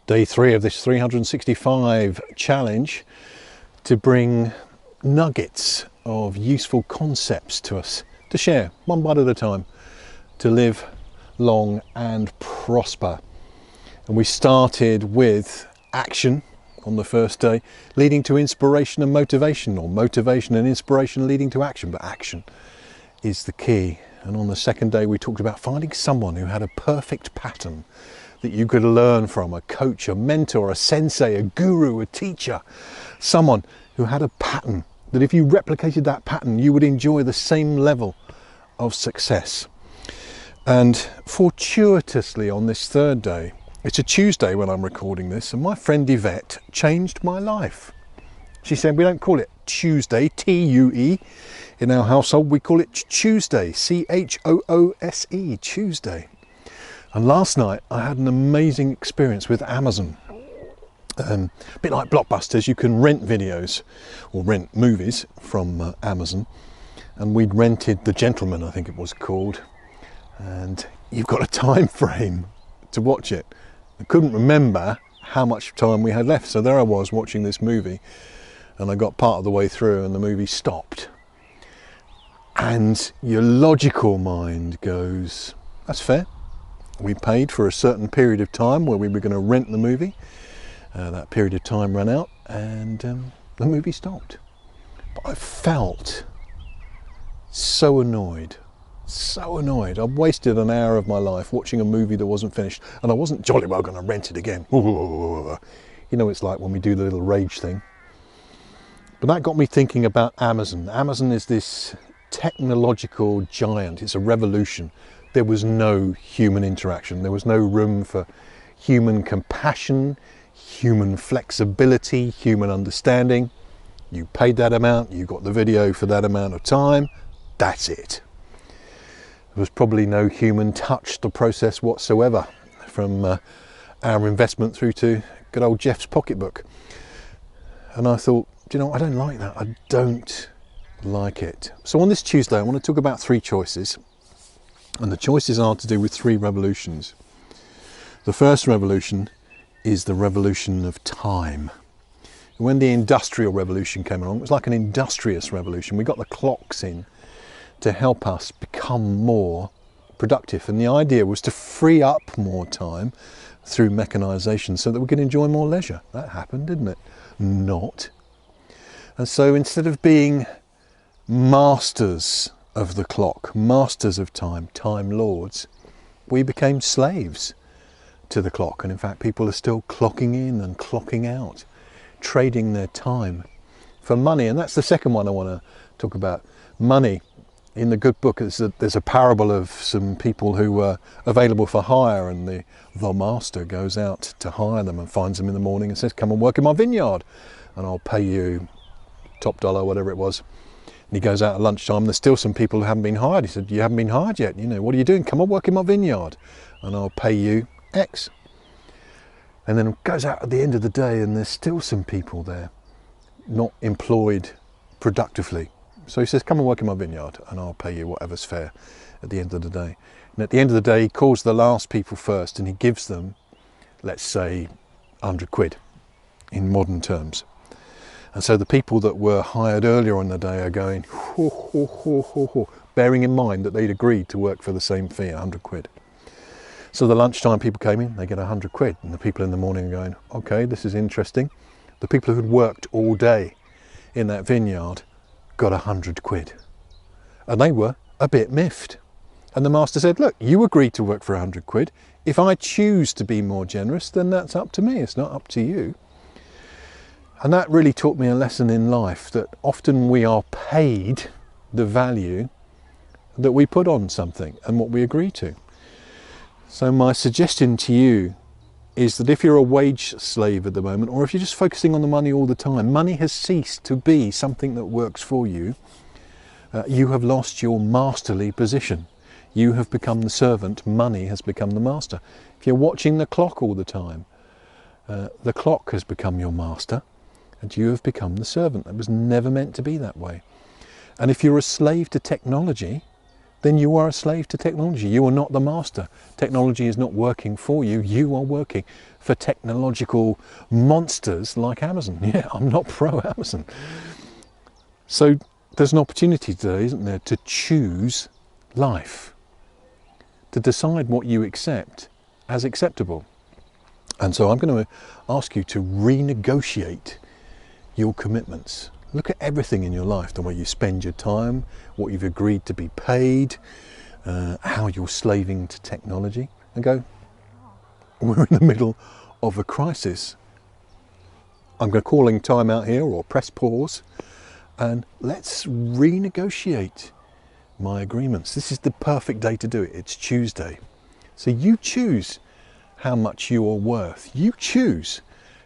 Day 3 of this 365 challenge to bring nuggets of useful concepts to us to share one bite at a time, to live long and prosper. And we started with action on the first day, leading to inspiration and motivation, or motivation and inspiration leading to action, but action is the key. And on the second day we talked about finding someone who had a perfect pattern that you could learn from, a coach, a mentor, a sensei, a guru, a teacher, someone who had a pattern that if you replicated that pattern you would enjoy the same level of success. And fortuitously on this third day, it's a Tuesday when I'm recording this, and my friend Yvette changed my life. She said, we don't call it Tuesday, T-U-E, in our household, we call it ChooseDay, C-H-O-O-S-E, Tuesday. And last night I had an amazing experience with Amazon. A bit like Blockbusters, you can rent videos or rent movies from Amazon. And we'd rented The Gentleman, I think it was called. And you've got a time frame to watch it. I couldn't remember how much time we had left. So there I was watching this movie, and I got part of the way through and the movie stopped. And your logical mind goes, that's fair. We paid for a certain period of time where we were going to rent the movie. That period of time ran out and the movie stopped. But I felt so annoyed, so annoyed. I've wasted an hour of my life watching a movie that wasn't finished, and I wasn't jolly well going to rent it again. You know, it's like when we do the little rage thing. But that got me thinking about Amazon. Amazon is this technological giant. It's a revolution. There was no human interaction. There was no room for human compassion, human flexibility, human understanding. You paid that amount, you got the video for that amount of time, that's it. There was probably no human touch the process whatsoever, from our investment through to good old Jeff's pocketbook. And I thought, do you know, I don't like that. I don't like it. So on this Tuesday I want to talk about 3 choices. And the choices are to do with 3 revolutions. The first revolution is the revolution of time. When the Industrial Revolution came along, it was like an industrious revolution. We got the clocks in to help us become more productive. And the idea was to free up more time through mechanisation so that we could enjoy more leisure. That happened, didn't it? Not. And so instead of being masters of the clock, masters of time, time lords, we became slaves to the clock. And in fact people are still clocking in and clocking out, trading their time for money. And that's the second one I want to talk about, money. In the good book there's a parable of some people who were available for hire, and the master goes out to hire them and finds them in the morning and says, come and work in my vineyard and I'll pay you top dollar, whatever it was. And he goes out at lunchtime, there's still some people who haven't been hired. He said, you haven't been hired yet, you know, what are you doing? Come and work in my vineyard and I'll pay you X. And then it goes out at the end of the day and there's still some people there not employed productively. So he says, come and work in my vineyard and I'll pay you whatever's fair at the end of the day. And at the end of the day he calls the last people first and he gives them, let's say, 100 quid in modern terms. And so the people that were hired earlier on the day are going, ho, ho, ho, ho, ho, bearing in mind that they'd agreed to work for the same fee, 100 quid. So the lunchtime people came in, they get 100 quid. And the people in the morning are going, okay, this is interesting. The people who had worked all day in that vineyard got 100 quid. And they were a bit miffed. And the master said, look, you agreed to work for 100 quid. If I choose to be more generous, then that's up to me. It's not up to you. And that really taught me a lesson in life, that often we are paid the value that we put on something and what we agree to. So my suggestion to you is that if you're a wage slave at the moment, or if you're just focusing on the money all the time, money has ceased to be something that works for you. You have lost your masterly position. You have become the servant, money has become the master. If you're watching the clock all the time, the clock has become your master. And you have become the servant. It was never meant to be that way. And if you're a slave to technology, then you are a slave to technology. You are not the master. Technology is not working for you. You are working for technological monsters like Amazon. Yeah, I'm not pro Amazon. So there's an opportunity today, isn't there, to choose life, to decide what you accept as acceptable. And so I'm going to ask you to renegotiate your commitments. Look at everything in your life, the way you spend your time, what you've agreed to be paid, how you're slaving to technology, and go, we're in the middle of a crisis. I'm going to calling time out here, or press pause, and let's renegotiate my agreements. This is the perfect day to do it. It's Tuesday. So you choose how much you are worth. You choose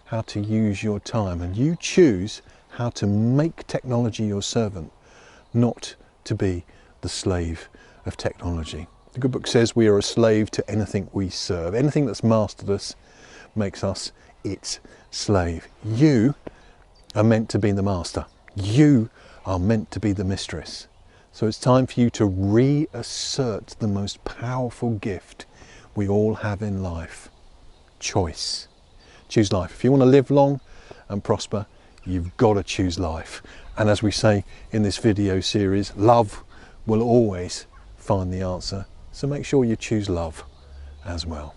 how to use your time, and you choose how to make technology your servant, not to be the slave of technology. The good book says we are a slave to anything we serve. Anything that's mastered us makes us its slave. You are meant to be the master. You are meant to be the mistress. So it's time for you to reassert the most powerful gift we all have in life: choice. Choose life. If you want to live long and prosper, you've got to choose life. And as we say in this video series, love will always find the answer. So make sure you choose love as well.